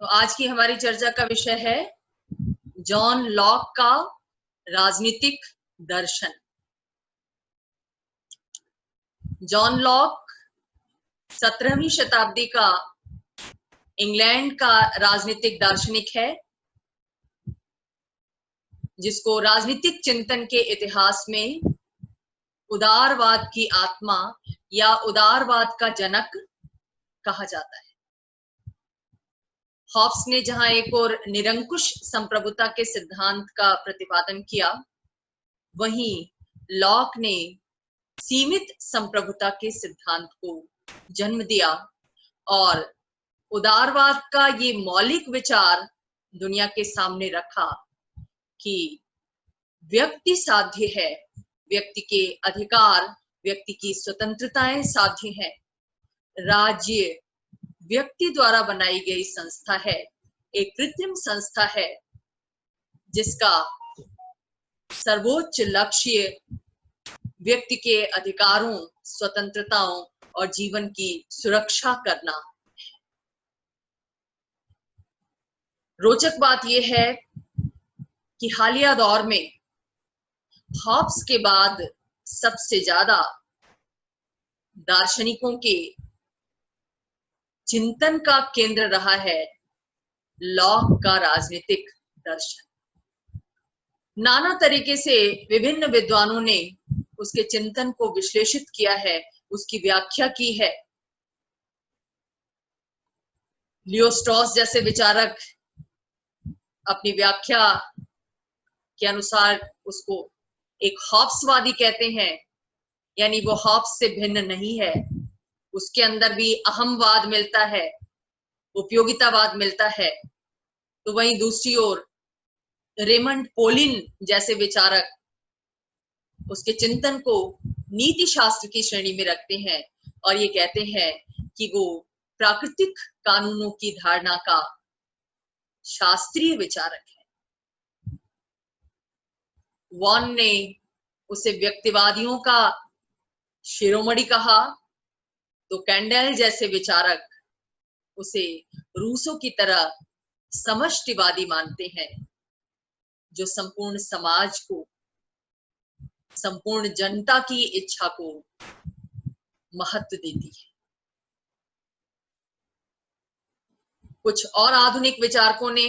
तो आज की हमारी चर्चा का विषय है जॉन लॉक का राजनीतिक दर्शन। जॉन लॉक 17वीं शताब्दी का इंग्लैंड का राजनीतिक दार्शनिक है, जिसको राजनीतिक चिंतन के इतिहास में उदारवाद की आत्मा या उदारवाद का जनक कहा जाता है। हॉब्स ने जहां एक और निरंकुश संप्रभुता के सिद्धांत का प्रतिपादन किया, वहीं लॉक ने सीमित संप्रभुता के सिद्धांत को जन्म दिया और उदारवाद का ये मौलिक विचार दुनिया के सामने रखा कि व्यक्ति साध्य है, व्यक्ति के अधिकार, व्यक्ति की स्वतंत्रताएं साध्य हैं। राज्य व्यक्ति द्वारा बनाई गई संस्था है, एक कृत्रिम संस्था है, जिसका सर्वोच्च लक्ष्य व्यक्ति के अधिकारों, स्वतंत्रताओं और जीवन की सुरक्षा करना है। रोचक बात यह है कि हालिया दौर में हॉब्स के बाद सबसे ज्यादा दार्शनिकों के चिंतन का केंद्र रहा है लॉक का राजनीतिक दर्शन। नाना तरीके से विभिन्न विद्वानों ने उसके चिंतन को विश्लेषित किया है, उसकी व्याख्या की है। लियो स्ट्रॉस जैसे विचारक अपनी व्याख्या के अनुसार उसको एक हॉब्सवादी कहते हैं, यानी वो हॉब्स से भिन्न नहीं है, उसके अंदर भी अहमवाद मिलता है, उपयोगितावाद मिलता है। तो वहीं दूसरी ओर रेमंड पोलिन जैसे विचारक उसके चिंतन को नीति शास्त्र की श्रेणी में रखते हैं और ये कहते हैं कि वो प्राकृतिक कानूनों की धारणा का शास्त्रीय विचारक है। वॉन ने उसे व्यक्तिवादियों का शिरोमणि कहा, तो कैंडेल जैसे विचारक उसे रूसों की तरह समष्टिवादी मानते हैं, जो संपूर्ण समाज को, संपूर्ण जनता की इच्छा को महत्व देती है। कुछ और आधुनिक विचारकों ने,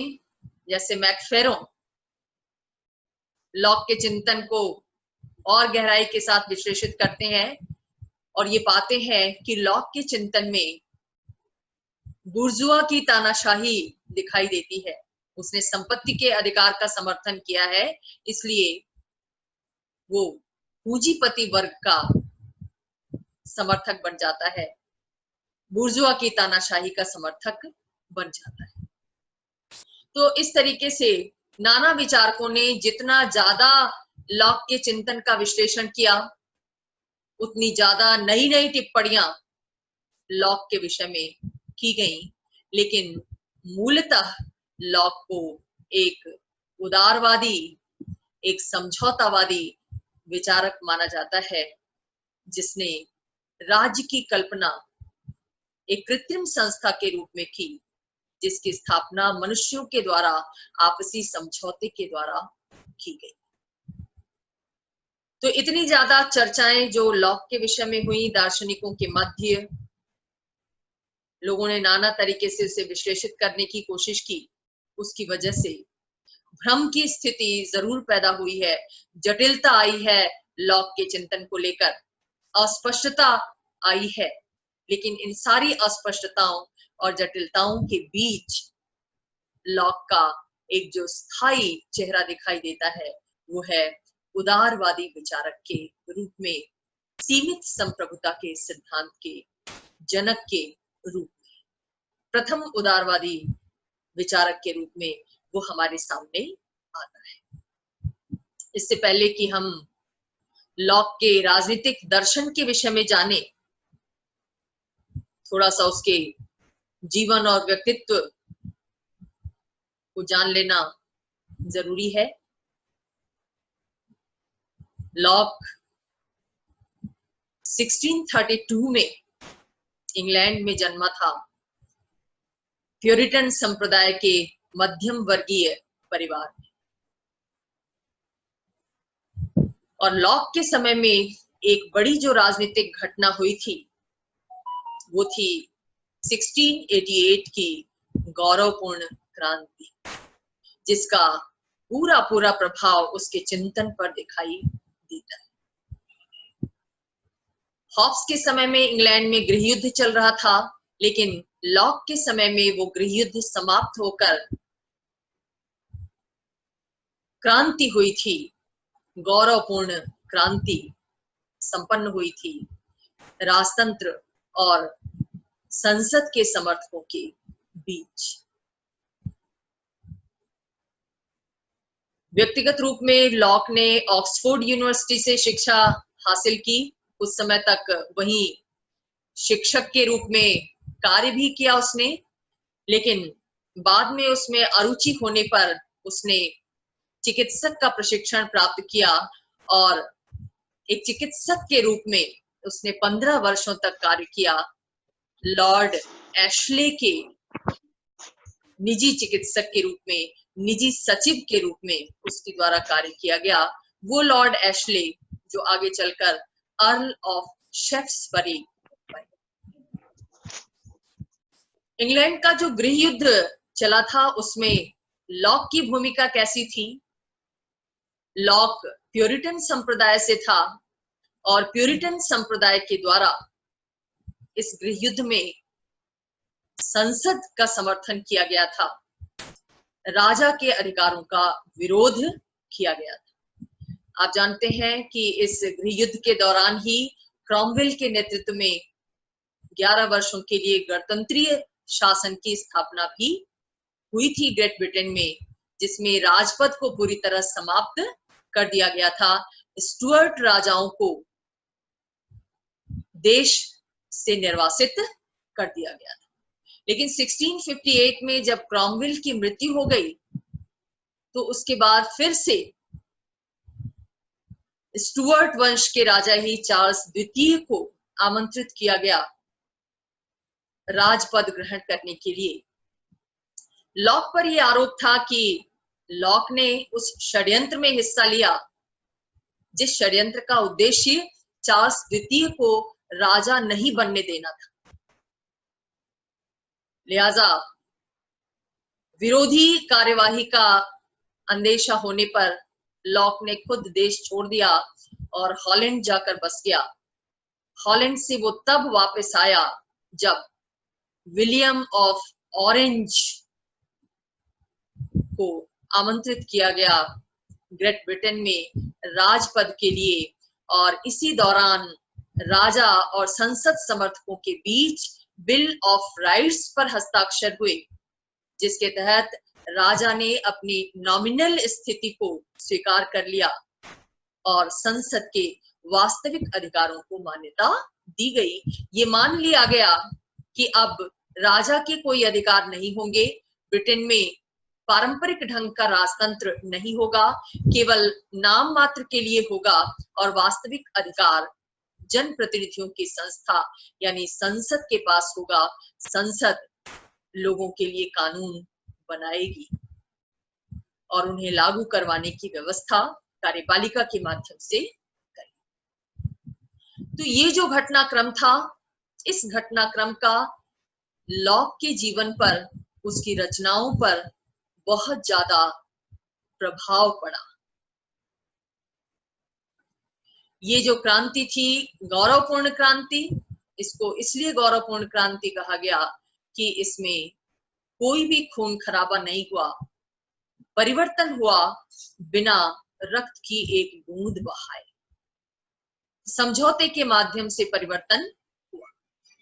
जैसे मैकफेरो, लॉक के चिंतन को और गहराई के साथ विश्लेषित करते हैं और ये पाते हैं कि लॉक के चिंतन में बुर्जुआ की तानाशाही दिखाई देती है। उसने संपत्ति के अधिकार का समर्थन किया है, इसलिए वो पूंजीपति वर्ग का समर्थक बन जाता है, बुर्जुआ की तानाशाही का समर्थक बन जाता है। तो इस तरीके से नाना विचारकों ने जितना ज्यादा लॉक के चिंतन का विश्लेषण किया, उतनी ज्यादा नई नई टिप्पणियां लॉक के विषय में की गई, लेकिन मूलतः लॉक को एक उदारवादी, एक समझौतावादी विचारक माना जाता है, जिसने राज्य की कल्पना एक कृत्रिम संस्था के रूप में की, जिसकी स्थापना मनुष्यों के द्वारा आपसी समझौते के द्वारा की गई। तो इतनी ज्यादा चर्चाएं जो लॉक के विषय में हुई दार्शनिकों के मध्य, लोगों ने नाना तरीके से उसे विश्लेषित करने की कोशिश की, उसकी वजह से भ्रम की स्थिति जरूर पैदा हुई है, जटिलता आई है, लॉक के चिंतन को लेकर अस्पष्टता आई है। लेकिन इन सारी अस्पष्टताओं और जटिलताओं के बीच लॉक का एक जो स्थायी चेहरा दिखाई देता है, वो है उदारवादी विचारक के रूप में, सीमित संप्रभुता के सिद्धांत के जनक के रूप में, प्रथम उदारवादी विचारक के रूप में वो हमारे सामने आता है। इससे पहले कि हम लॉक के राजनीतिक दर्शन के विषय में जाने, थोड़ा सा उसके जीवन और व्यक्तित्व को जान लेना जरूरी है। लॉक 1632 में इंग्लैंड में जन्मा था प्यूरिटन संप्रदाय के मध्यम वर्गीय परिवार में। और लॉक के समय में एक बड़ी जो राजनीतिक घटना हुई थी वो थी 1688 की गौरवपूर्ण क्रांति, जिसका पूरा पूरा प्रभाव उसके चिंतन पर दिखाई देता है। हॉब्स के समय में इंग्लैंड में गृह युद्ध चल रहा था, लेकिन लॉक के समय में वो गृह युद्ध समाप्त होकर क्रांति हुई थी, गौरवपूर्ण क्रांति संपन्न हुई थी राजतंत्र और संसद के समर्थकों के बीच। व्यक्तिगत रूप में लॉक ने ऑक्सफोर्ड यूनिवर्सिटी से शिक्षा हासिल की। उस समय तक वहीं शिक्षक के रूप में कार्य भी किया उसने, लेकिन बाद में उसमें अरुचि होने पर उसने चिकित्सक का प्रशिक्षण प्राप्त किया और एक चिकित्सक के रूप में उसने 15 वर्षों तक कार्य किया। लॉर्ड एशले के निजी चिकित्सक के रूप में, निजी सचिव के रूप में उसके द्वारा कार्य किया गया। वो लॉर्ड एशले जो आगे चलकर अर्ल ऑफ शेफ्सबरी। इंग्लैंड का जो गृह युद्ध चला था उसमें लॉक की भूमिका कैसी थी? लॉक प्यूरिटन संप्रदाय से था और प्यूरिटन संप्रदाय के द्वारा इस गृह युद्ध में संसद का समर्थन किया गया था, राजा के अधिकारों का विरोध किया गया था। आप जानते हैं कि इस गृह युद्ध के दौरान ही क्रॉमवेल के नेतृत्व में 11 वर्षों के लिए गणतंत्रीय शासन की स्थापना भी हुई थी ग्रेट ब्रिटेन में, जिसमें राजपद को पूरी तरह समाप्त कर दिया गया था। स्टुअर्ट राजाओं को देश से निर्वासित कर दिया गया था। लेकिन 1658 में जब क्रॉमवेल की मृत्यु हो गई तो उसके बाद फिर से स्टुअर्ट वंश के राजा ही चार्ल्स द्वितीय को आमंत्रित किया गया राजपद ग्रहण करने के लिए। लॉक पर यह आरोप था कि लॉक ने उस षड्यंत्र में हिस्सा लिया जिस षड्यंत्र का उद्देश्य चार्ल्स द्वितीय को राजा नहीं बनने देना था। लिहाजा विरोधी कार्यवाही का अंदेशा होने पर लॉक ने खुद देश छोड़ दिया और हॉलैंड जाकर बस गया। हॉलैंड से वो तब वापस आया जब विलियम ऑफ ऑरेंज को आमंत्रित किया गया ग्रेट ब्रिटेन में राजपद के लिए, और इसी दौरान राजा और संसद समर्थकों के बीच बिल ऑफ राइट्स पर हस्ताक्षर हुए, जिसके तहत राजा ने अपनी नॉमिनल स्थिति को स्वीकार कर लिया और संसद के वास्तविक अधिकारों को मान्यता दी गई। ये मान लिया गया कि अब राजा के कोई अधिकार नहीं होंगे, ब्रिटेन में पारंपरिक ढंग का राजतंत्र नहीं होगा, केवल नाम मात्र के लिए होगा और वास्तविक अधिकार जनप्रतिनिधियों की संस्था यानी संसद के पास होगा। संसद लोगों के लिए कानून बनाएगी और उन्हें लागू करवाने की व्यवस्था कार्यपालिका के माध्यम से करेगी। तो ये जो घटनाक्रम था, इस घटनाक्रम का लॉक के जीवन पर, उसकी रचनाओं पर बहुत ज्यादा प्रभाव पड़ा। ये जो क्रांति थी गौरवपूर्ण क्रांति, इसको इसलिए गौरवपूर्ण क्रांति कहा गया कि इसमें कोई भी खून खराबा नहीं हुआ, परिवर्तन हुआ बिना रक्त की एक बूंद बहाए। समझौते के माध्यम से परिवर्तन हुआ,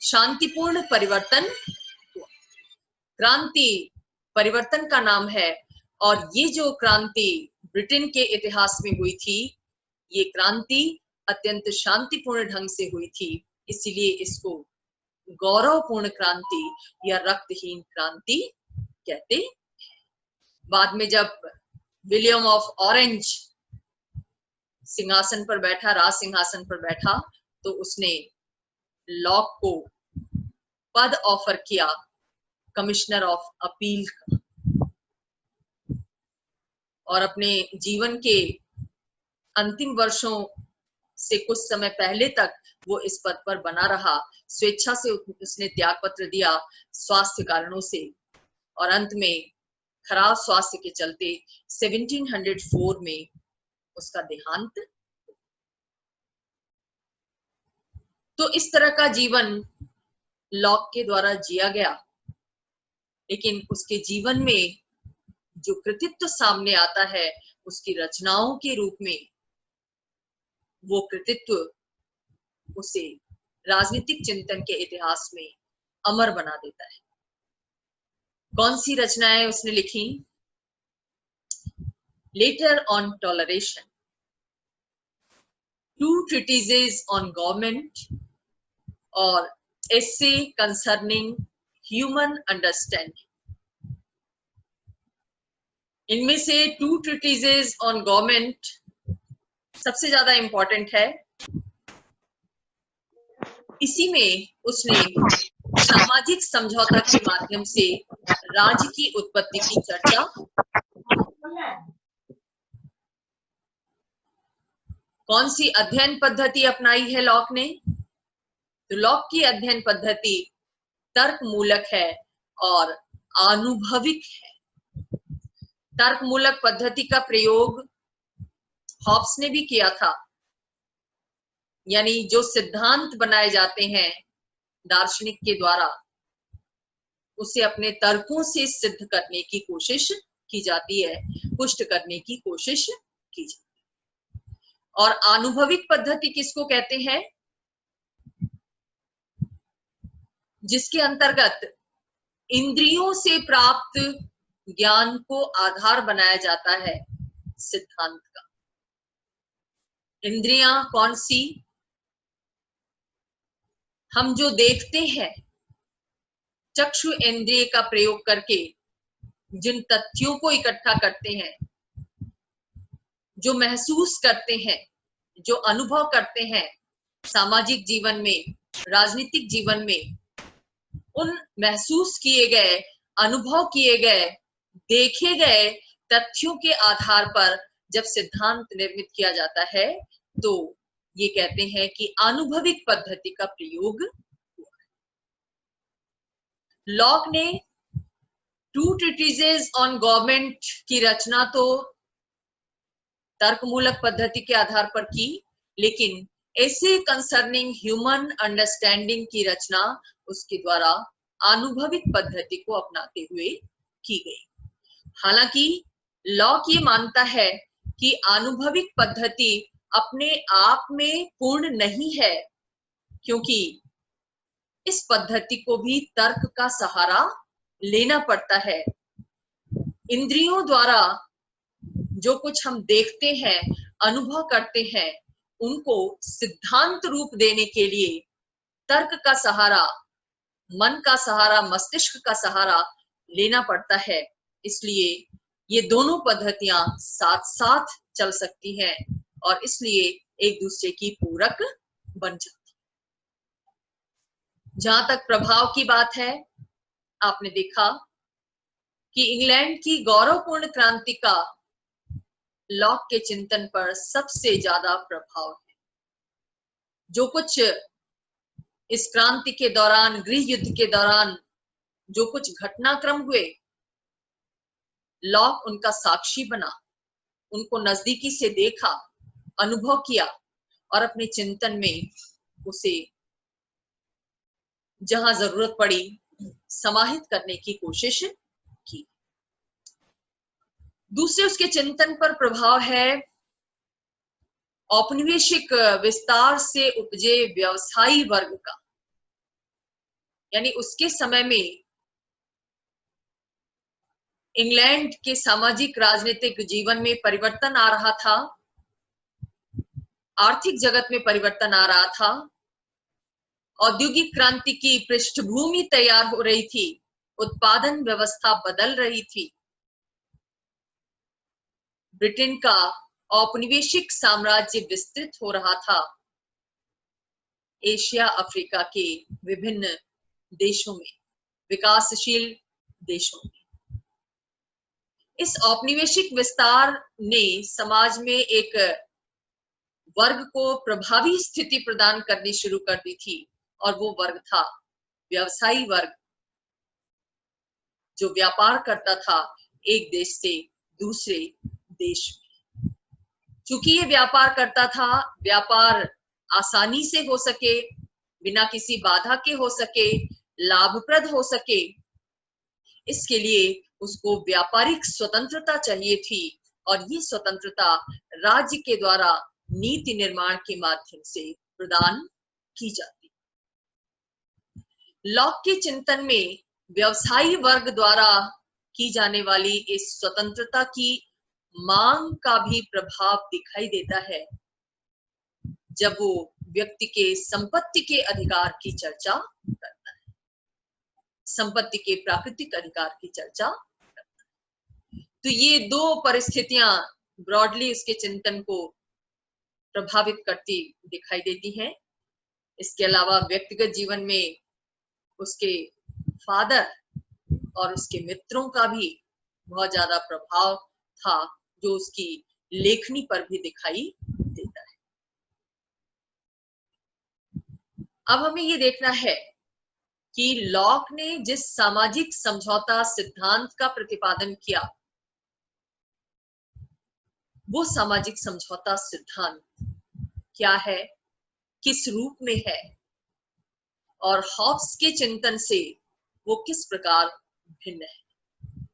शांतिपूर्ण परिवर्तन हुआ। क्रांति परिवर्तन का नाम है और ये जो क्रांति ब्रिटेन के इतिहास में हुई थी, ये क्रांति अत्यंत शांतिपूर्ण ढंग से हुई थी, इसीलिए इसको गौरवपूर्ण क्रांति या रक्तहीन क्रांति कहते हैं। बाद में जब विलियम ऑफ ऑरेंज सिंहासन पर बैठा, राज सिंहासन पर बैठा, तो उसने लॉक को पद ऑफर किया कमिश्नर ऑफ अपील का, और अपने जीवन के अंतिम वर्षों से कुछ समय पहले तक वो इस पद पर बना रहा। स्वेच्छा से उसने त्याग पत्र दिया स्वास्थ्य कारणों से, और अंत में खराब स्वास्थ्य के चलते 1704 में उसका देहांत। तो इस तरह का जीवन लॉक के द्वारा जिया गया, लेकिन उसके जीवन में जो कृतित्व सामने आता है उसकी रचनाओं के रूप में, वो कृतित्व उसे राजनीतिक चिंतन के इतिहास में अमर बना देता है। कौन सी रचनाएं उसने लिखी? Letter on toleration, two treatises on government और एसे कंसर्निंग ह्यूमन अंडरस्टैंडिंग। इनमें से टू ट्रीटिसेस ऑन गवर्नमेंट सबसे ज्यादा इंपॉर्टेंट है। इसी में उसने सामाजिक समझौता के माध्यम से राज्य की उत्पत्ति की चर्चा, कौन सी अध्ययन पद्धति अपनाई है लॉक ने? तो लॉक की अध्ययन पद्धति तर्कमूलक है और आनुभविक है। तर्कमूलक पद्धति का प्रयोग हॉब्स ने भी किया था, यानी जो सिद्धांत बनाए जाते हैं दार्शनिक के द्वारा, उसे अपने तर्कों से सिद्ध करने की कोशिश की जाती है, पुष्ट करने की कोशिश की जाती है। और आनुभविक पद्धति किसको कहते हैं? जिसके अंतर्गत इंद्रियों से प्राप्त ज्ञान को आधार बनाया जाता है सिद्धांत का। इंद्रियां कौन सी? हम जो देखते हैं, चक्षु इंद्रिय का प्रयोग करके जिन तथ्यों को इकट्ठा करते हैं, जो महसूस करते हैं, जो अनुभव करते हैं सामाजिक जीवन में, राजनीतिक जीवन में, उन महसूस किए गए, अनुभव किए गए, देखे गए तथ्यों के आधार पर जब सिद्धांत निर्मित किया जाता है तो ये कहते हैं कि आनुभविक पद्धति का प्रयोग हुआ। लॉक ने टू ट्रीटिसेस ऑन गवर्नमेंट की रचना तो तर्कमूलक पद्धति के आधार पर की, लेकिन ऐसे कंसर्निंग ह्यूमन अंडरस्टैंडिंग की रचना उसके द्वारा आनुभविक पद्धति को अपनाते हुए की गई। हालांकि लॉक ये मानता है कि आनुभविक पद्धति अपने आप में पूर्ण नहीं है, क्योंकि इस पद्धति को भी तर्क का सहारा लेना पड़ता है। इंद्रियों द्वारा जो कुछ हम देखते हैं, अनुभव करते हैं, उनको सिद्धांत रूप देने के लिए तर्क का सहारा, मन का सहारा, मस्तिष्क का सहारा लेना पड़ता है। इसलिए ये दोनों पद्धतियां साथ साथ चल सकती हैं और इसलिए एक दूसरे की पूरक बन जाती है। जहां तक प्रभाव की बात है, आपने देखा कि इंग्लैंड की गौरवपूर्ण क्रांति का लॉक के चिंतन पर सबसे ज्यादा प्रभाव है। जो कुछ इस क्रांति के दौरान, गृह युद्ध के दौरान जो कुछ घटनाक्रम हुए, लॉक उनका साक्षी बना, उनको नजदीकी से देखा, अनुभव किया और अपने चिंतन में उसे जहां जरूरत पड़ी समाहित करने की कोशिश की। दूसरे उसके चिंतन पर प्रभाव है औपनिवेशिक विस्तार से उपजे व्यवसायी वर्ग का। यानी उसके समय में इंग्लैंड के सामाजिक राजनीतिक जीवन में परिवर्तन आ रहा था, आर्थिक जगत में परिवर्तन आ रहा था, औद्योगिक क्रांति की पृष्ठभूमि तैयार हो रही थी, उत्पादन व्यवस्था बदल रही थी, ब्रिटेन का औपनिवेशिक साम्राज्य विस्तृत हो रहा था एशिया अफ्रीका के विभिन्न देशों में। विकासशील देशों में। इस औपनिवेशिक विस्तार ने समाज में एक वर्ग को प्रभावी स्थिति प्रदान करनी शुरू कर दी थी, और वो वर्ग था व्यवसायी वर्ग, जो व्यापार करता था एक देश से दूसरे देश में। चूंकि ये व्यापार करता था, व्यापार आसानी से हो सके, बिना किसी बाधा के हो सके, लाभप्रद हो सके, इसके लिए उसको व्यापारिक स्वतंत्रता चाहिए थी, और ये स्वतंत्रता राज्य के द्वारा नीति निर्माण के माध्यम से प्रदान की जाती। लॉक के चिंतन में व्यवसायी वर्ग द्वारा की जाने वाली इस स्वतंत्रता की मांग का भी प्रभाव दिखाई देता है जब वो व्यक्ति के संपत्ति के अधिकार की चर्चा करता है, संपत्ति के प्राकृतिक अधिकार की चर्चा करता है। तो ये दो परिस्थितियां ब्रॉडली उसके चिंतन को प्रभावित करती दिखाई देती हैं। इसके अलावा व्यक्तिगत जीवन में उसके फादर और उसके मित्रों का भी बहुत ज्यादा प्रभाव था, जो उसकी लेखनी पर भी दिखाई देता है। अब हमें ये देखना है कि लॉक ने जिस सामाजिक समझौता सिद्धांत का प्रतिपादन किया, वो सामाजिक समझौता सिद्धांत क्या है, किस रूप में है, और हॉब्स के चिंतन से वो किस प्रकार भिन्न है।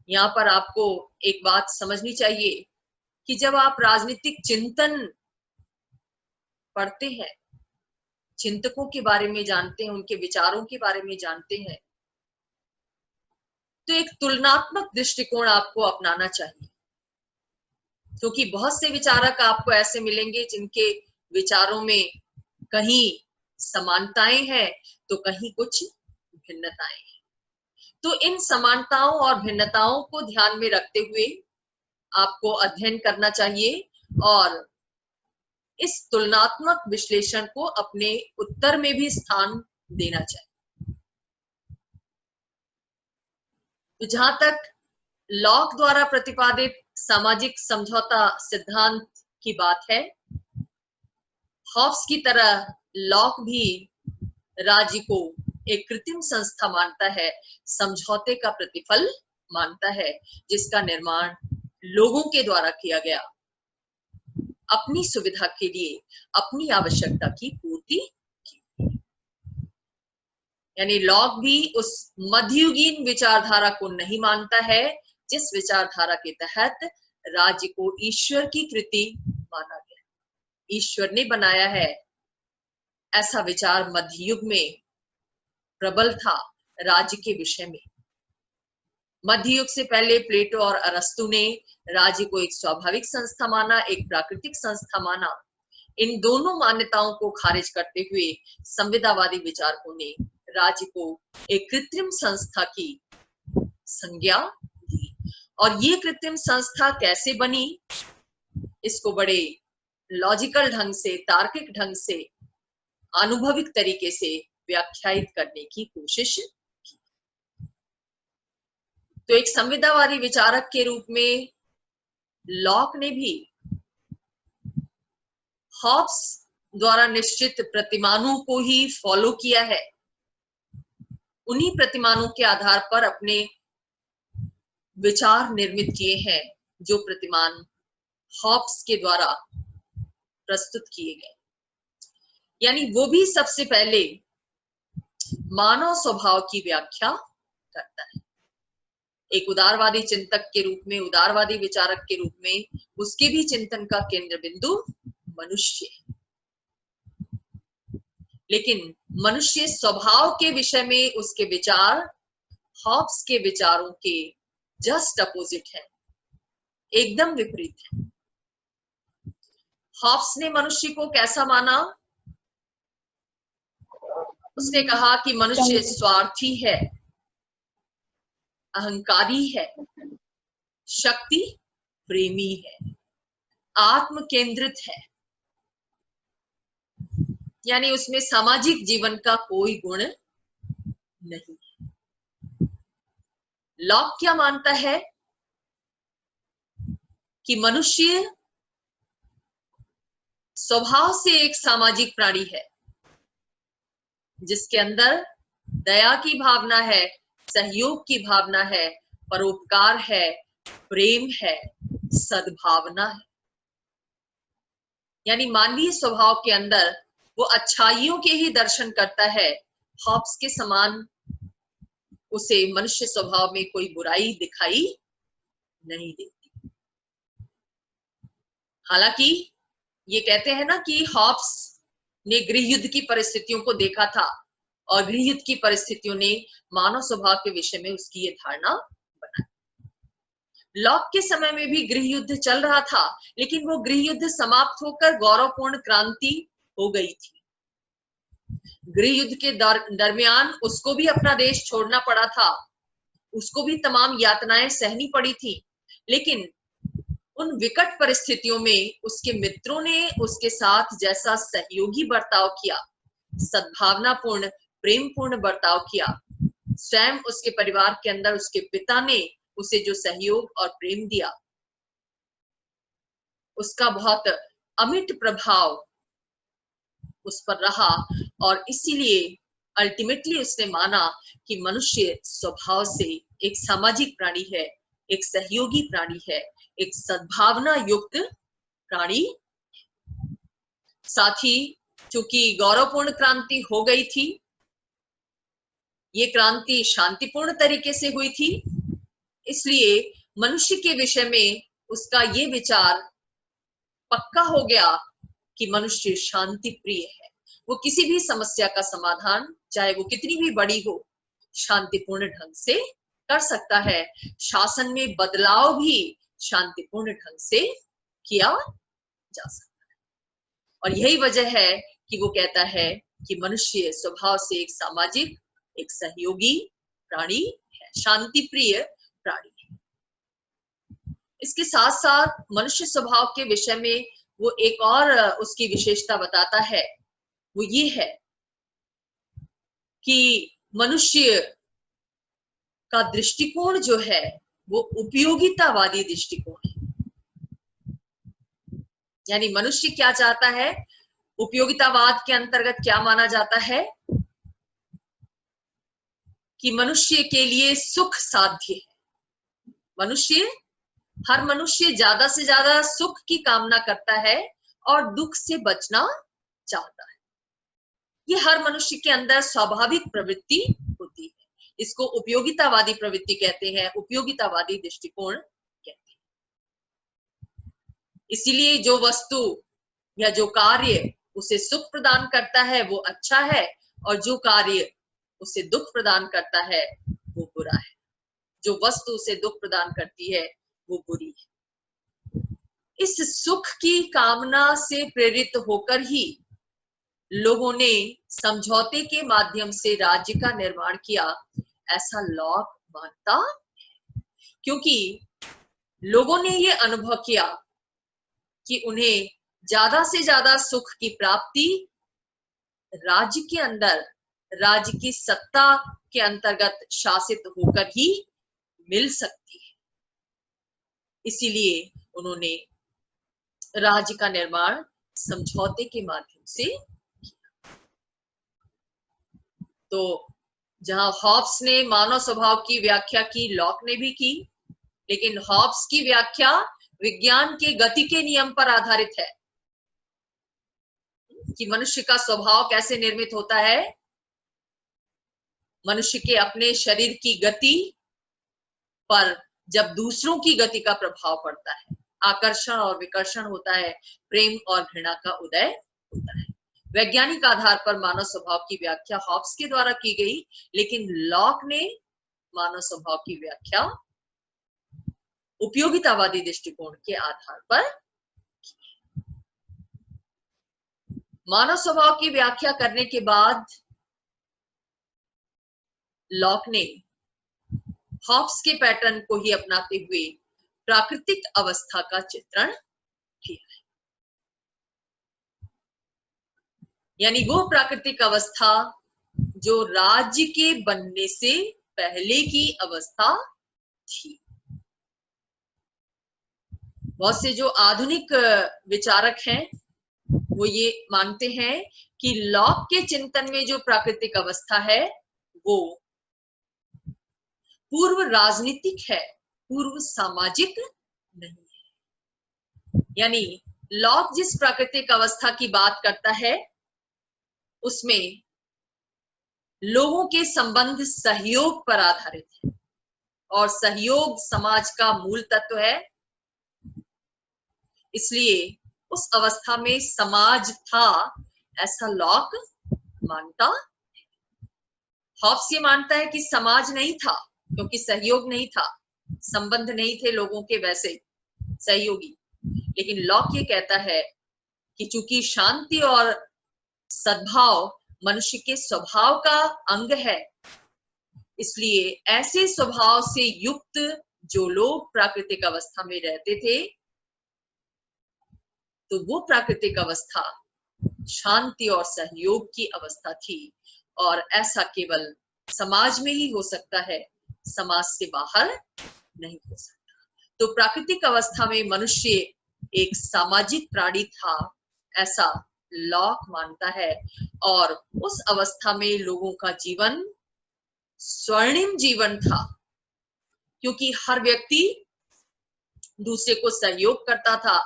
यहाँ पर आपको एक बात समझनी चाहिए कि जब आप राजनीतिक चिंतन पढ़ते हैं, चिंतकों के बारे में जानते हैं, उनके विचारों के बारे में जानते हैं, तो एक तुलनात्मक दृष्टिकोण आपको अपनाना चाहिए, क्योंकि बहुत से विचारक आपको ऐसे मिलेंगे जिनके विचारों में कहीं समानताएं हैं तो कहीं कुछ भिन्नताएं हैं। तो इन समानताओं और भिन्नताओं को ध्यान में रखते हुए आपको अध्ययन करना चाहिए और इस तुलनात्मक विश्लेषण को अपने उत्तर में भी स्थान देना चाहिए। तो जहां तक लॉक द्वारा प्रतिपादित सामाजिक समझौता सिद्धांत की बात है, हॉब्स की तरह लॉक भी राज्य को एक कृत्रिम संस्था मानता है, समझौते का प्रतिफल मानता है, जिसका निर्माण लोगों के द्वारा किया गया, अपनी सुविधा के लिए, अपनी आवश्यकता की पूर्ति की। यानी लॉक भी उस मध्ययुगीन विचारधारा को नहीं मानता है जिस विचारधारा के तहत राज्य को ईश्वर की कृति माना गया, ईश्वर ने बनाया है, ऐसा विचार मध्ययुग में प्रबल था राज्य के विषय में। मध्ययुग से पहले प्लेटो और अरस्तु ने राज्य को एक स्वाभाविक संस्था माना, एक प्राकृतिक संस्था माना। इन दोनों मान्यताओं को खारिज करते हुए संविदावादी विचारकों ने राज्य को एक कृत्रिम संस्था की संज्ञा दी, और ये कृत्रिम संस्था कैसे बनी, इसको बड़े लॉजिकल ढंग से, तार्किक ढंग से, अनुभविक तरीके से व्याख्यायित करने की कोशिश की। तो एक संविदावादी विचारक के रूप में लॉक ने भी हॉब्स द्वारा निश्चित प्रतिमानों को ही फॉलो किया है, उन्हीं प्रतिमानों के आधार पर अपने विचार निर्मित किए हैं, जो प्रतिमान हॉब्स के द्वारा प्रस्तुत किए गए। यानी वो भी सबसे पहले मानव स्वभाव की व्याख्या करता है। एक उदारवादी चिंतक के रूप में, उदारवादी विचारक के रूप में उसके भी चिंतन का केंद्र बिंदु मनुष्य है, लेकिन मनुष्य स्वभाव के विषय में उसके विचार हॉब्स के विचारों के जस्ट अपोजिट है, एकदम विपरीत है। हॉब्स ने मनुष्य को कैसा माना? उसने कहा कि मनुष्य स्वार्थी है, अहंकारी है, शक्ति प्रेमी है, आत्म केंद्रित है, यानी उसमें सामाजिक जीवन का कोई गुण नहीं है। लॉक क्या मानता है कि मनुष्य स्वभाव से एक सामाजिक प्राणी है, जिसके अंदर दया की भावना है, सहयोग की भावना है, परोपकार है, प्रेम है, सद्भावना है। यानी मानवीय स्वभाव के अंदर वो अच्छाइयों के ही दर्शन करता है। हॉब्स के समान उसे मनुष्य स्वभाव में कोई बुराई दिखाई नहीं देती। हालांकि ये कहते हैं ना कि हॉब्स ने गृह युद्ध की परिस्थितियों को देखा था और गृह युद्ध की परिस्थितियों ने मानव स्वभाव के विषय में उसकी ये धारणा बनाई। लॉक के समय में भी गृह युद्ध चल रहा था, लेकिन वो गृह युद्ध समाप्त होकर गौरवपूर्ण क्रांति हो गई थी। गृह युद्ध के दरमियान उसको भी अपना देश छोड़ना पड़ा था, उसको भी तमाम यातनाएं सहनी पड़ी थी, लेकिन उन विकट परिस्थितियों में उसके मित्रों ने उसके साथ जैसा सहयोगी बर्ताव किया, सद्भावनापूर्ण प्रेमपूर्ण बर्ताव किया, स्वयं उसके परिवार के अंदर उसके पिता ने उसे जो सहयोग और प्रेम दिया, उसका बहुत अमिट प्रभाव उस पर रहा। और इसीलिए अल्टीमेटली उसने माना कि मनुष्य स्वभाव से एक सामाजिक प्राणी है, एक सहयोगी प्राणी है, एक सद्भावना युक्त प्राणी। साथ ही चूंकि गौरवपूर्ण क्रांति हो गई थी, ये क्रांति शांतिपूर्ण तरीके से हुई थी, इसलिए मनुष्य के विषय में उसका ये विचार पक्का हो गया कि मनुष्य शांति प्रिय है। वो किसी भी समस्या का समाधान, चाहे वो कितनी भी बड़ी हो, शांतिपूर्ण ढंग से कर सकता है। शासन में बदलाव भी शांतिपूर्ण ढंग से किया जा सकता है। और यही वजह है कि वो कहता है कि मनुष्य स्वभाव से एक सामाजिक, एक सहयोगी प्राणी है, शांति प्रिय प्राणी है। इसके साथ साथ मनुष्य स्वभाव के विषय में वो एक और उसकी विशेषता बताता है, वो ये है कि मनुष्य का दृष्टिकोण जो है वो उपयोगितावादी दृष्टिकोण है। यानी मनुष्य क्या चाहता है, उपयोगितावाद के अंतर्गत क्या माना जाता है कि मनुष्य के लिए सुख साध्य है। हर मनुष्य ज्यादा से ज्यादा सुख की कामना करता है और दुख से बचना चाहता है। ये हर मनुष्य के अंदर स्वाभाविक प्रवृत्ति होती है। इसको उपयोगितावादी प्रवृत्ति कहते हैं, उपयोगितावादी दृष्टिकोण कहते हैं। इसीलिए जो वस्तु या जो कार्य उसे सुख प्रदान करता है वो अच्छा है, और जो कार्य उसे दुख प्रदान करता है वो बुरा है। जो वस्तु उसे दुख प्रदान करती है वो बुरी है। इस सुख की कामना से प्रेरित होकर ही लोगों ने समझौते के माध्यम से राज्य का निर्माण किया, ऐसा लॉक मानता है। क्योंकि लोगों ने ये अनुभव किया कि उन्हें ज्यादा से ज्यादा सुख की प्राप्ति राज्य के अंदर, राज्य की सत्ता के अंतर्गत शासित होकर ही मिल सकती है। इसीलिए उन्होंने राज्य का निर्माण समझौते के माध्यम से किया। तो जहां हॉब्स ने मानव स्वभाव की व्याख्या की, लॉक ने भी की, लेकिन हॉब्स की व्याख्या विज्ञान के गति के नियम पर आधारित है कि मनुष्य का स्वभाव कैसे निर्मित होता है। मनुष्य के अपने शरीर की गति पर जब दूसरों की गति का प्रभाव पड़ता है, आकर्षण और विकर्षण होता है, प्रेम और घृणा का उदय होता है। वैज्ञानिक आधार पर मानव स्वभाव की व्याख्या हॉब्स के द्वारा की गई, लेकिन लॉक ने मानव स्वभाव की व्याख्या उपयोगितावादी दृष्टिकोण के आधार पर की। मानव स्वभाव की व्याख्या करने के बाद लॉक ने हॉब्स के पैटर्न को ही अपनाते हुए प्राकृतिक अवस्था का चित्रण किया है। यानी वो प्राकृतिक अवस्था जो राज्य के बनने से पहले की अवस्था थी। बहुत से जो आधुनिक विचारक हैं वो ये मानते हैं कि लॉक के चिंतन में जो प्राकृतिक अवस्था है वो पूर्व राजनीतिक है, पूर्व सामाजिक नहीं है। यानी लॉक जिस प्राकृतिक अवस्था की बात करता है उसमें लोगों के संबंध सहयोग पर आधारित है और सहयोग समाज का मूल तत्व है। इसलिए उस अवस्था में समाज था ऐसा लॉक मानता। हॉब्स ये मानता है कि समाज नहीं था क्योंकि सहयोग नहीं था, संबंध नहीं थे लोगों के वैसे सहयोगी। लेकिन लॉक ये कहता है कि चूंकि शांति और सद्भाव मनुष्य के स्वभाव का अंग है, इसलिए ऐसे स्वभाव से युक्त जो लोग प्राकृतिक अवस्था में रहते थे तो वो प्राकृतिक अवस्था शांति और सहयोग की अवस्था थी और ऐसा केवल समाज में ही हो सकता है, समाज से बाहर नहीं हो सकता। तो प्राकृतिक अवस्था में मनुष्य एक सामाजिक प्राणी था ऐसा लॉक मानता है और उस अवस्था में लोगों का जीवन स्वर्णिम जीवन था क्योंकि हर व्यक्ति दूसरे को सहयोग करता था,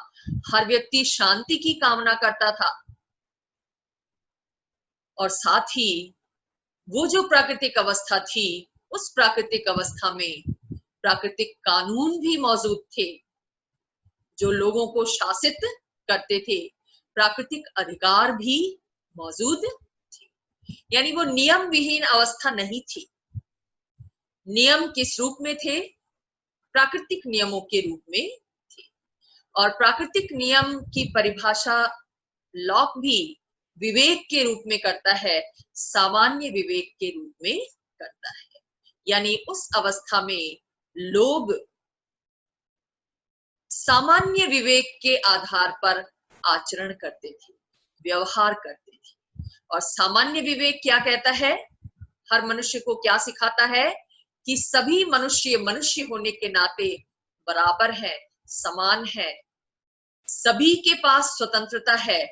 हर व्यक्ति शांति की कामना करता था और साथ ही वो जो प्राकृतिक अवस्था थी उस प्राकृतिक अवस्था में प्राकृतिक कानून भी मौजूद थे जो लोगों को शासित करते थे, प्राकृतिक अधिकार भी मौजूद थे। यानी वो नियम विहीन अवस्था नहीं थी। नियम किस रूप में थे? प्राकृतिक नियमों के रूप में थे और प्राकृतिक नियम की परिभाषा लॉक भी विवेक के रूप में करता है, सामान्य विवेक के रूप में करता है। यानी उस अवस्था में लोग सामान्य विवेक के आधार पर आचरण करते थे, व्यवहार करते थे। और सामान्य विवेक क्या कहता है? हर मनुष्य को क्या सिखाता है कि सभी मनुष्य मनुष्य होने के नाते बराबर है, समान है, सभी के पास स्वतंत्रता है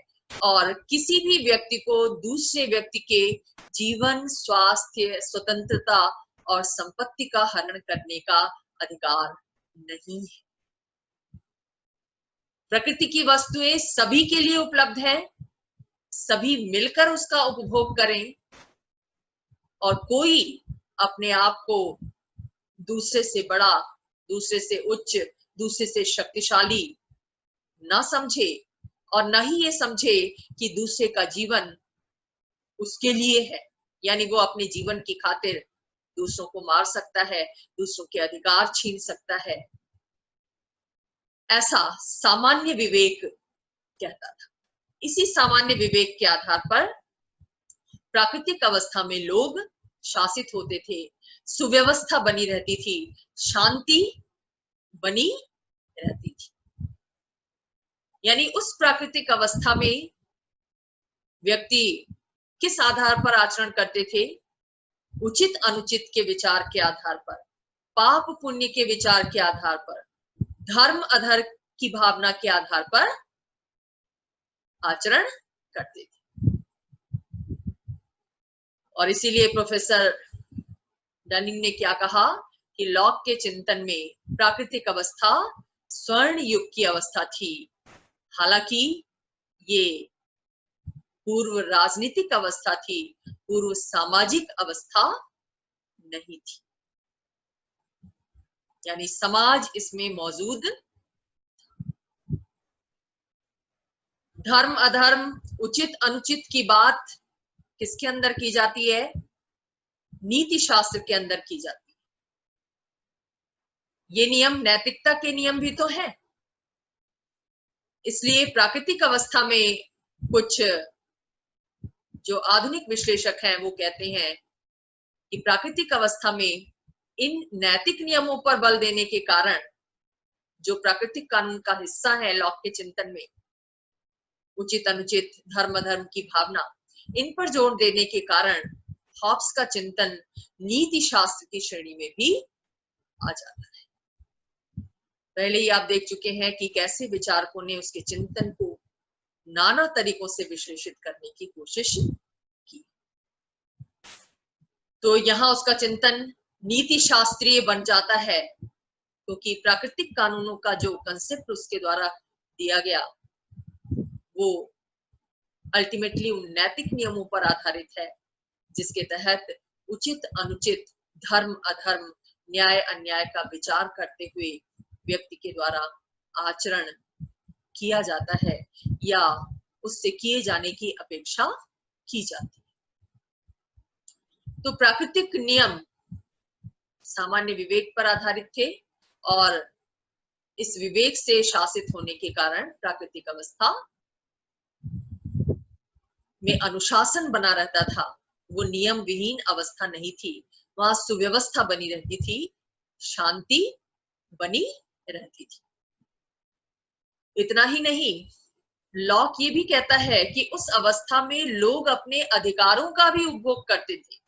और किसी भी व्यक्ति को दूसरे व्यक्ति के जीवन, स्वास्थ्य, स्वतंत्रता और संपत्ति का हनन करने का अधिकार नहीं है। प्रकृति की वस्तुएं सभी के लिए उपलब्ध है, सभी मिलकर उसका उपभोग करें और कोई अपने आप को दूसरे से बड़ा, दूसरे से उच्च, दूसरे से शक्तिशाली ना समझे और न ही ये समझे कि दूसरे का जीवन उसके लिए है। यानी वो अपने जीवन की खातिर दूसरों को मार सकता है, दूसरों के अधिकार छीन सकता है, ऐसा सामान्य विवेक कहता था। इसी सामान्य विवेक के आधार पर प्राकृतिक अवस्था में लोग शासित होते थे, सुव्यवस्था बनी रहती थी, शांति बनी रहती थी। यानी उस प्राकृतिक अवस्था में व्यक्ति किस आधार पर आचरण करते थे? उचित अनुचित के विचार के आधार पर, पाप पुण्य के विचार के आधार पर, धर्म अधर्म की भावना के आधार पर आचरण करते थे। और इसीलिए प्रोफेसर डनिंग ने क्या कहा कि लॉक के चिंतन में प्राकृतिक अवस्था स्वर्ण युग की अवस्था थी, हालांकि ये पूर्व राजनीतिक अवस्था थी, पूर्व सामाजिक अवस्था नहीं थी। यानी समाज इसमें मौजूद, धर्म अधर्म, उचित अनुचित की बात किसके अंदर की जाती है? नीति शास्त्र के अंदर की जाती है। ये नियम नैतिकता के नियम भी तो है। इसलिए प्राकृतिक अवस्था में कुछ जो आधुनिक विश्लेषक हैं वो कहते हैं कि प्राकृतिक अवस्था में इन नैतिक नियमों पर बल देने के कारण, जो प्राकृतिक कानून का हिस्सा है लॉक के चिंतन में, उचित अनुचित, धर्म अधर्म की भावना, इन पर जोर देने के कारण हॉब्स का चिंतन नीति शास्त्र की श्रेणी में भी आ जाता है। पहले ही आप देख चुके हैं कि कैसे विचारकों ने उसके चिंतन को नाना तरीकों से विश्लेषित करने की कोशिश की। तो यहाँ उसका चिंतन नीति शास्त्रीय बन जाता है, क्योंकि प्राकृतिक कानूनों का जो कंसेप्ट उसके द्वारा दिया गया वो अल्टीमेटली उन नैतिक नियमों पर आधारित है जिसके तहत उचित अनुचित, धर्म अधर्म, न्याय अन्याय का विचार करते हुए व्यक्ति के द्वारा आचरण किया जाता है या उससे किए जाने की अपेक्षा की जाती है। तो प्राकृतिक नियम सामान्य विवेक पर आधारित थे और इस विवेक से शासित होने के कारण प्राकृतिक अवस्था में अनुशासन बना रहता था। वो नियम विहीन अवस्था नहीं थी, वहां सुव्यवस्था बनी रहती थी, शांति बनी रहती थी। इतना ही नहीं, लॉक ये भी कहता है कि उस अवस्था में लोग अपने अधिकारों का भी उपभोग करते थे।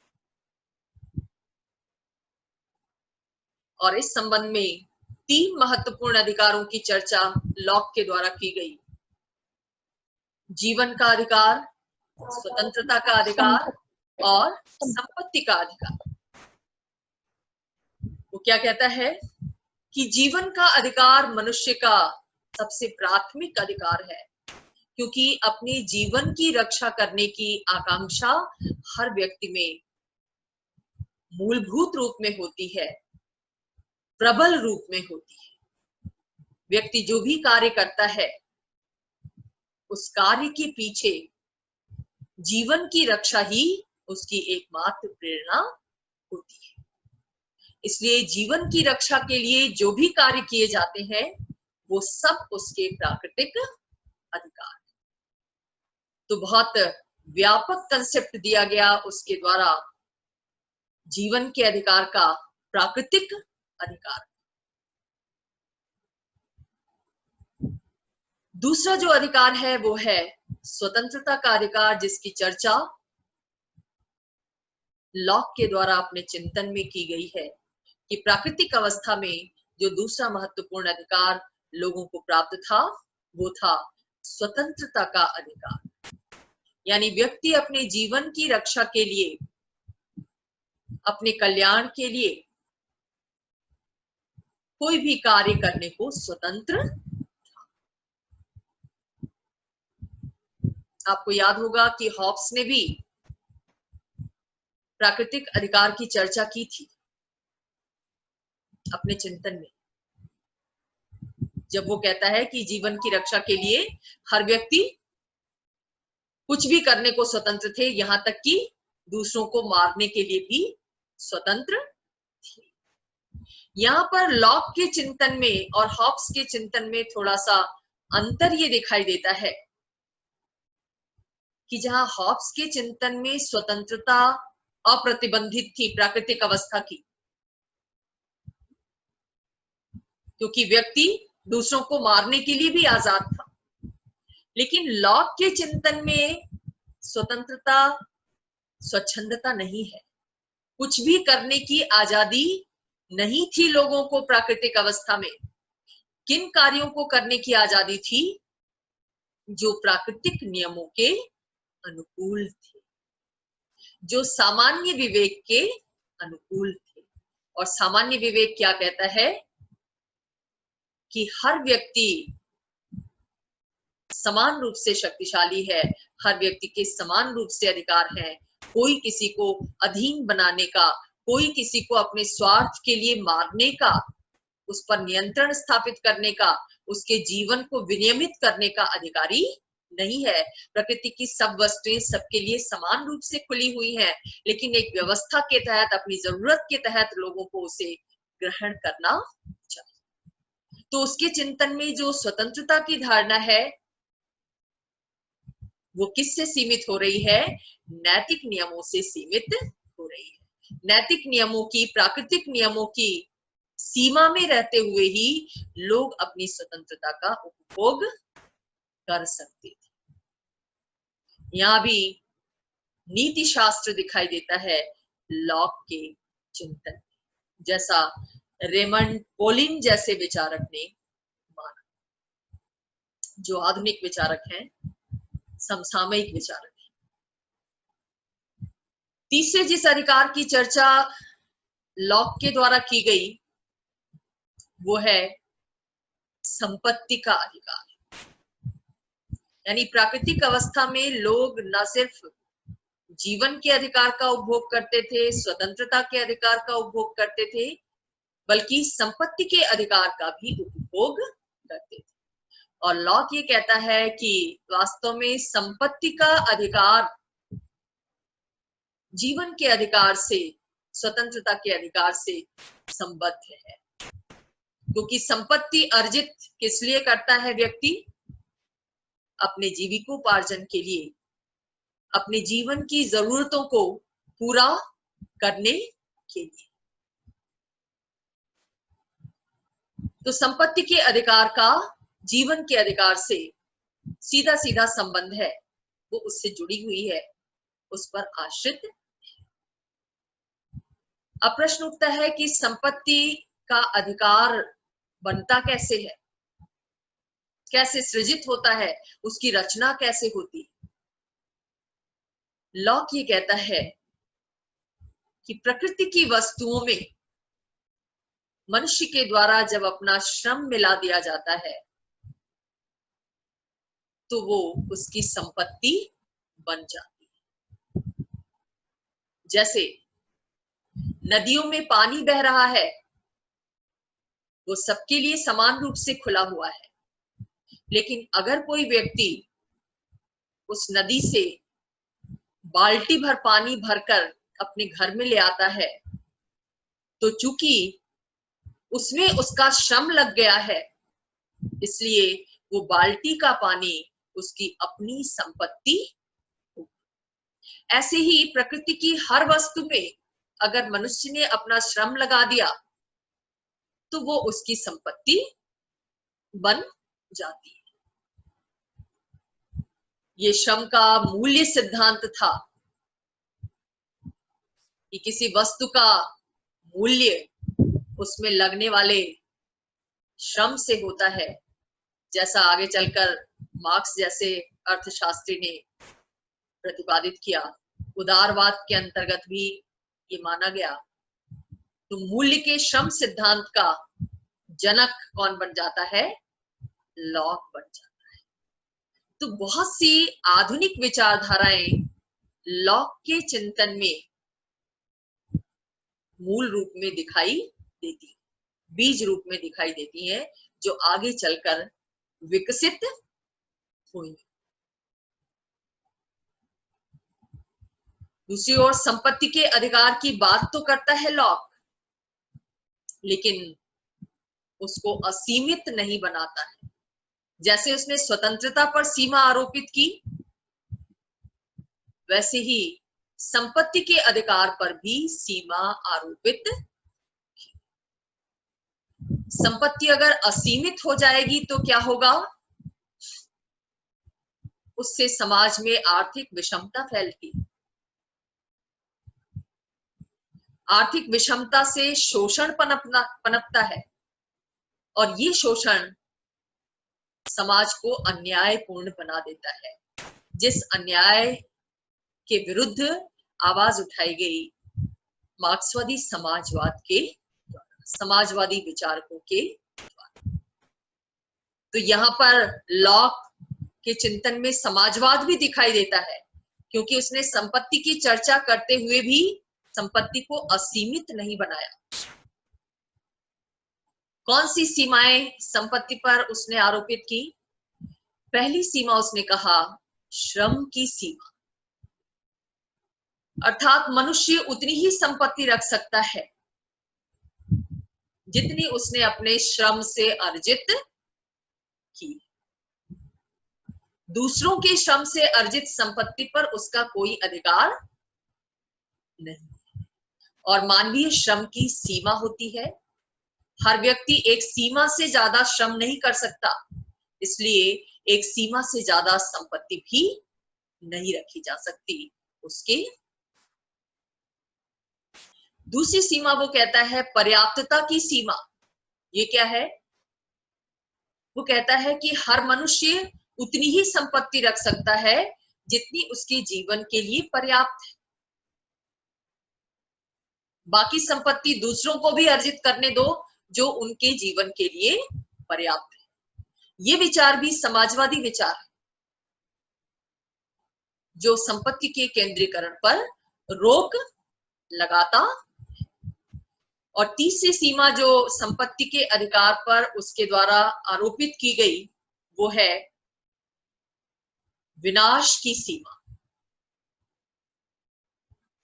और इस संबंध में 3 महत्वपूर्ण अधिकारों की चर्चा लॉक के द्वारा की गई। जीवन का अधिकार, स्वतंत्रता का अधिकार और संपत्ति का अधिकार। वो क्या कहता है कि जीवन का अधिकार मनुष्य का सबसे प्राथमिक अधिकार है, क्योंकि अपने जीवन की रक्षा करने की आकांक्षा हर व्यक्ति में मूलभूत रूप में होती है, प्रबल रूप में होती है। व्यक्ति जो भी कार्य करता है उस कार्य के पीछे जीवन की रक्षा ही उसकी एकमात्र प्रेरणा होती है। इसलिए जीवन की रक्षा के लिए जो भी कार्य किए जाते हैं वो सब उसके प्राकृतिक अधिकार है। तो बहुत व्यापक कंसेप्ट दिया गया उसके द्वारा जीवन के अधिकार का, प्राकृतिक अधिकार। दूसरा जो अधिकार है वो है स्वतंत्रता का अधिकार, जिसकी चर्चा लॉक के द्वारा अपने चिंतन में की गई है कि प्राकृतिक अवस्था में जो दूसरा महत्वपूर्ण अधिकार लोगों को प्राप्त था वो था स्वतंत्रता का अधिकार। यानी व्यक्ति अपने जीवन की रक्षा के लिए, अपने कल्याण के लिए कोई भी कार्य करने को स्वतंत्र। आपको याद होगा कि हॉब्स ने भी प्राकृतिक अधिकार की चर्चा की थी अपने चिंतन में, जब वो कहता है कि जीवन की रक्षा के लिए हर व्यक्ति कुछ भी करने को स्वतंत्र थे, यहां तक कि दूसरों को मारने के लिए भी स्वतंत्र थे। यहां पर लॉक के चिंतन में और हॉब्स के चिंतन में थोड़ा सा अंतर ये दिखाई देता है कि जहां हॉब्स के चिंतन में स्वतंत्रता अप्रतिबंधित थी प्राकृतिक अवस्था की, क्योंकि व्यक्ति दूसरों को मारने के लिए भी आजाद था, लेकिन लॉक के चिंतन में स्वतंत्रता, स्वच्छंदता नहीं है। कुछ भी करने की आजादी नहीं थी लोगों को प्राकृतिक अवस्था में। किन कार्यों को करने की आजादी थी? जो प्राकृतिक नियमों के अनुकूल थे, जो सामान्य विवेक के अनुकूल थे। और सामान्य विवेक क्या कहता है कि हर व्यक्ति समान रूप से शक्तिशाली है, हर व्यक्ति के समान रूप से अधिकार है। कोई किसी को अधीन बनाने का, कोई किसी को अपने स्वार्थ के लिए मारने का, उस पर नियंत्रण स्थापित करने का, उसके जीवन को विनियमित करने का अधिकारी नहीं है। प्रकृति की सब वस्तुएं सबके लिए समान रूप से खुली हुई हैं, लेकिन एक व्यवस्था के तहत, अपनी जरूरत के तहत लोगों को उसे ग्रहण करना चाहिए। तो उसके चिंतन में जो स्वतंत्रता की धारणा है वो किससे सीमित हो रही है? नैतिक नियमों से सीमित हो रही है। नैतिक नियमों की, प्राकृतिक नियमों की सीमा में रहते हुए ही लोग अपनी स्वतंत्रता का उपभोग कर सकते थे। यहां भी नीति शास्त्र दिखाई देता है लॉक के चिंतन। जैसा रेमंड पोलिन जैसे विचारक ने माना, जो आधुनिक विचारक हैं, समसामयिक विचारक हैं। तीसरे जिस अधिकार की चर्चा लॉक के द्वारा की गई वो है संपत्ति का अधिकार। यानी प्राकृतिक अवस्था में लोग न सिर्फ जीवन के अधिकार का उपभोग करते थे, स्वतंत्रता के अधिकार का उपभोग करते थे, बल्कि संपत्ति के अधिकार का भी उपभोग करते थे। और लॉक ये कहता है कि वास्तव में संपत्ति का अधिकार जीवन के अधिकार से, स्वतंत्रता के अधिकार से संबद्ध है, क्योंकि संपत्ति अर्जित किस लिए करता है व्यक्ति? अपने जीविकोपार्जन के लिए, अपने जीवन की जरूरतों को पूरा करने के लिए। तो संपत्ति के अधिकार का जीवन के अधिकार से सीधा सीधा संबंध है, वो उससे जुड़ी हुई है, उस पर आश्रित है। अब प्रश्न उठता है कि संपत्ति का अधिकार बनता कैसे है, कैसे सृजित होता है, उसकी रचना कैसे होती है? लॉक ये कहता है कि प्रकृति की वस्तुओं में मनुष्य के द्वारा जब अपना श्रम मिला दिया जाता है तो वो उसकी संपत्ति बन जाती है। जैसे नदियों में पानी बह रहा है, वो सबके लिए समान रूप से खुला हुआ है, लेकिन अगर कोई व्यक्ति उस नदी से बाल्टी भर पानी भरकर अपने घर में ले आता है, तो चूंकि उसमें उसका श्रम लग गया है, इसलिए वो बाल्टी का पानी उसकी अपनी संपत्ति होगी। ऐसे ही प्रकृति की हर वस्तु में अगर मनुष्य ने अपना श्रम लगा दिया तो वो उसकी संपत्ति बन जाती है। ये श्रम का मूल्य सिद्धांत था कि किसी वस्तु का मूल्य उसमें लगने वाले श्रम से होता है, जैसा आगे चलकर मार्क्स जैसे अर्थशास्त्री ने प्रतिपादित किया। उदारवाद के अंतर्गत भी ये माना गया। तो मूल्य के श्रम सिद्धांत का जनक कौन बन जाता है? लॉक बन जाता है। तो बहुत सी आधुनिक विचारधाराएं लॉक के चिंतन में मूल रूप में दिखाई देती, बीज रूप में दिखाई देती हैं, जो आगे चलकर विकसित हुई। दूसरी ओर संपत्ति के अधिकार की बात तो करता है लॉक, लेकिन उसको असीमित नहीं बनाता है। जैसे उसने स्वतंत्रता पर सीमा आरोपित की, वैसे ही संपत्ति के अधिकार पर भी सीमा आरोपित की। संपत्ति अगर असीमित हो जाएगी तो क्या होगा? उससे समाज में आर्थिक विषमता फैलती। आर्थिक विषमता से शोषण पनपता है, और ये शोषण समाज को अन्यायपूर्ण बना देता है। जिस अन्याय के विरुद्ध आवाज उठाई गई मार्क्सवादी समाजवाद के द्वारा, समाजवादी विचारकों के द्वारा। तो यहाँ पर लॉक के चिंतन में समाजवाद भी दिखाई देता है, क्योंकि उसने संपत्ति की चर्चा करते हुए भी संपत्ति को असीमित नहीं बनाया। कौन सी सीमाएं संपत्ति पर उसने आरोपित की? पहली सीमा उसने कहा श्रम की सीमा, अर्थात मनुष्य उतनी ही संपत्ति रख सकता है जितनी उसने अपने श्रम से अर्जित की। दूसरों के श्रम से अर्जित संपत्ति पर उसका कोई अधिकार नहीं। और मानवीय श्रम की सीमा होती है। हर व्यक्ति एक सीमा से ज्यादा श्रम नहीं कर सकता, इसलिए एक सीमा से ज्यादा संपत्ति भी नहीं रखी जा सकती उसके। दूसरी सीमा वो कहता है पर्याप्तता की सीमा। ये क्या है? वो कहता है कि हर मनुष्य उतनी ही संपत्ति रख सकता है जितनी उसके जीवन के लिए पर्याप्त है। बाकी संपत्ति दूसरों को भी अर्जित करने दो जो उनके जीवन के लिए पर्याप्त है। ये विचार भी समाजवादी विचार है जो संपत्ति के केंद्रीकरण पर रोक लगाता। और तीसरी सीमा जो संपत्ति के अधिकार पर उसके द्वारा आरोपित की गई वो है विनाश की सीमा।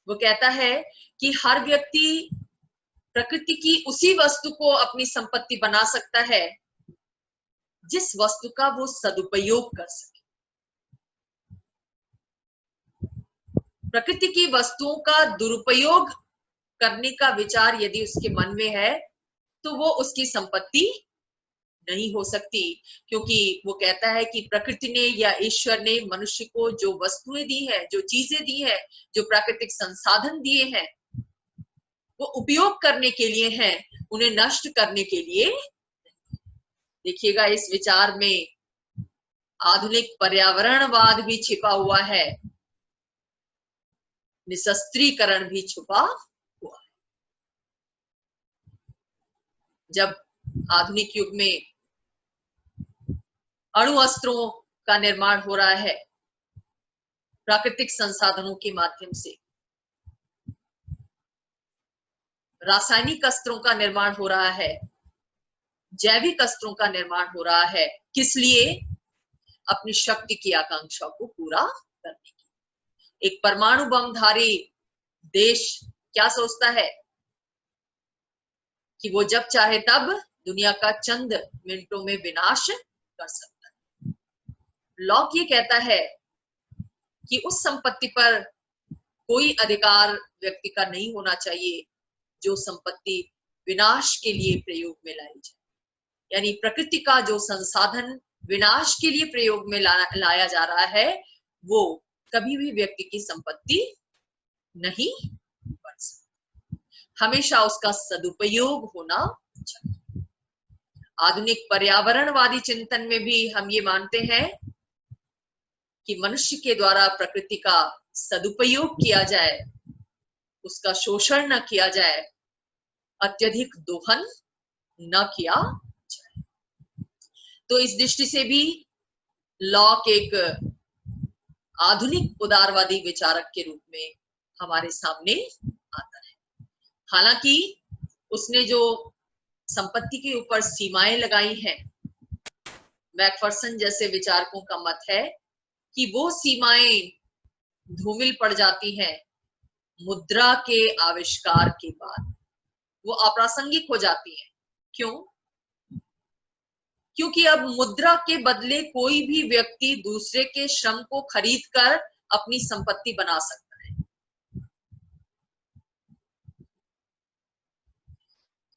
वो कहता है कि हर व्यक्ति प्रकृति की उसी वस्तु को अपनी संपत्ति बना सकता है जिस वस्तु का वो सदुपयोग कर सके। प्रकृति की वस्तुओं का दुरुपयोग करने का विचार यदि उसके मन में है तो वो उसकी संपत्ति नहीं हो सकती, क्योंकि वो कहता है कि प्रकृति ने या ईश्वर ने मनुष्य को जो वस्तुएं दी है, जो चीजें दी है, जो प्राकृतिक संसाधन दिए हैं वो उपयोग करने के लिए हैं, उन्हें नष्ट करने के लिए। देखिएगा इस विचार में आधुनिक पर्यावरणवाद भी छिपा हुआ है, निशस्त्रीकरण भी छुपा हुआ है। जब आधुनिक युग में अणु अस्त्रों का निर्माण हो रहा है प्राकृतिक संसाधनों के माध्यम से, रासायनिक अस्त्रों का निर्माण हो रहा है, जैविक अस्त्रों का निर्माण हो रहा है, किस लिए? अपनी शक्ति की आकांक्षा को पूरा करने की। एक परमाणु बमधारी देश क्या सोचता है कि वो जब चाहे तब दुनिया का चंद मिनटों में विनाश कर सकता है। लॉक ये कहता है कि उस संपत्ति पर कोई अधिकार व्यक्ति का नहीं होना चाहिए जो संपत्ति विनाश के लिए प्रयोग में लाई जाए। यानी प्रकृति का जो संसाधन विनाश के लिए प्रयोग में लाया जा रहा है वो कभी भी व्यक्ति की संपत्ति नहीं बन सकती, हमेशा उसका सदुपयोग होना चाहिए। आधुनिक पर्यावरणवादी चिंतन में भी हम ये मानते हैं कि मनुष्य के द्वारा प्रकृति का सदुपयोग किया जाए, उसका शोषण न किया जाए, अत्यधिक दोहन न किया जाए। तो इस दृष्टि से भी लॉक एक आधुनिक उदारवादी विचारक के रूप में हमारे सामने आता है। हालांकि उसने जो संपत्ति के ऊपर सीमाएं लगाई हैं, मैकफर्सन जैसे विचारकों का मत है कि वो सीमाएं धूमिल पड़ जाती हैं मुद्रा के आविष्कार के बाद, वो अप्रासंगिक हो जाती हैं। क्यों? क्योंकि अब मुद्रा के बदले कोई भी व्यक्ति दूसरे के श्रम को खरीद कर अपनी संपत्ति बना सकता है।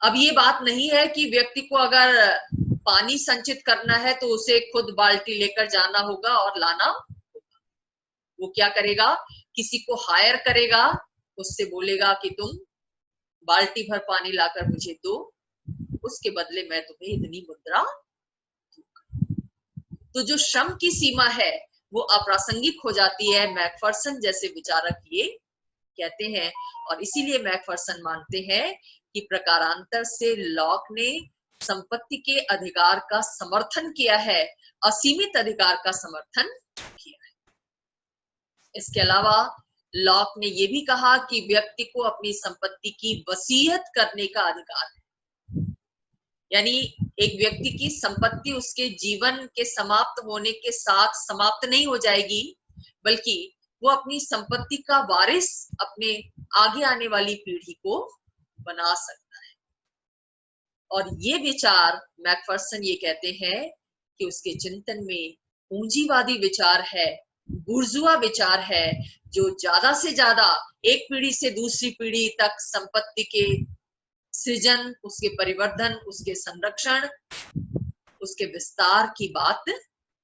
अब ये बात नहीं है कि व्यक्ति को अगर पानी संचित करना है तो उसे खुद बाल्टी लेकर जाना होगा और लाना होगा। वो क्या करेगा? किसी को हायर करेगा, उससे बोलेगा कि तुम बाल्टी भर पानी लाकर मुझे दो, उसके बदले मैं तुम्हें इतनी मुद्रा दूंगा। तो जो श्रम की सीमा है वो अप्रासंगिक हो जाती है, मैकफर्सन जैसे विचारक ये कहते हैं। और इसीलिए मैकफर्सन मानते हैं कि प्रकारांतर से लॉक ने संपत्ति के अधिकार का समर्थन किया है, असीमित अधिकार का समर्थन किया है। इसके अलावा लॉक ने यह भी कहा कि व्यक्ति को अपनी संपत्ति की वसीयत करने का अधिकार है। यानी एक व्यक्ति की संपत्ति उसके जीवन के समाप्त होने के साथ समाप्त नहीं हो जाएगी, बल्कि वो अपनी संपत्ति का वारिस अपने आगे आने वाली पीढ़ी को बना सकता है। और ये विचार मैकफर्सन ये कहते हैं कि उसके चिंतन में पूंजीवादी विचार है, बुर्जुआ विचार है, जो ज्यादा से ज्यादा एक पीढ़ी से दूसरी पीढ़ी तक संपत्ति के सृजन, उसके परिवर्धन, उसके संरक्षण, उसके विस्तार की बात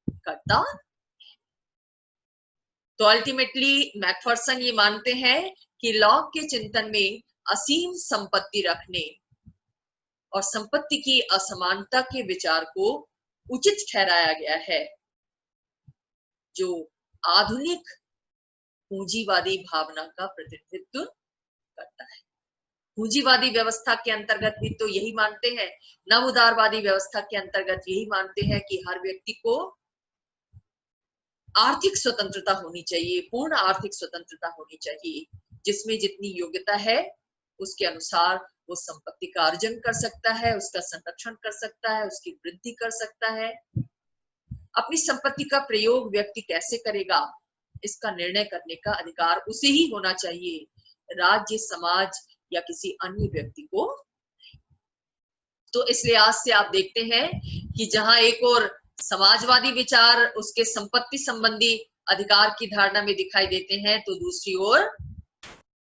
करता। तो अल्टीमेटली मैकफर्सन ये मानते हैं कि लॉक के चिंतन में असीम संपत्ति रखने और संपत्ति की असमानता के विचार को उचित ठहराया गया है, जो आधुनिक पूंजीवादी भावना का प्रतिनिधित्व करता है। पूंजीवादी व्यवस्था के अंतर्गत भी तो यही मानते हैं, नव उदारवादी व्यवस्था के अंतर्गत यही मानते हैं कि हर व्यक्ति को आर्थिक स्वतंत्रता होनी चाहिए, पूर्ण आर्थिक स्वतंत्रता होनी चाहिए, जिसमें जितनी योग्यता है उसके अनुसार वो संपत्ति का अर्जन कर सकता है, उसका संरक्षण कर सकता है, उसकी वृद्धि कर सकता है। अपनी संपत्ति का प्रयोग व्यक्ति कैसे करेगा, इसका निर्णय करने का अधिकार उसे ही होना चाहिए, राज्य, समाज या किसी अन्य व्यक्ति को। तो इस लिहाज से आप देखते हैं कि जहां एक और समाजवादी विचार उसके संपत्ति संबंधी अधिकार की धारणा में दिखाई देते हैं, तो दूसरी ओर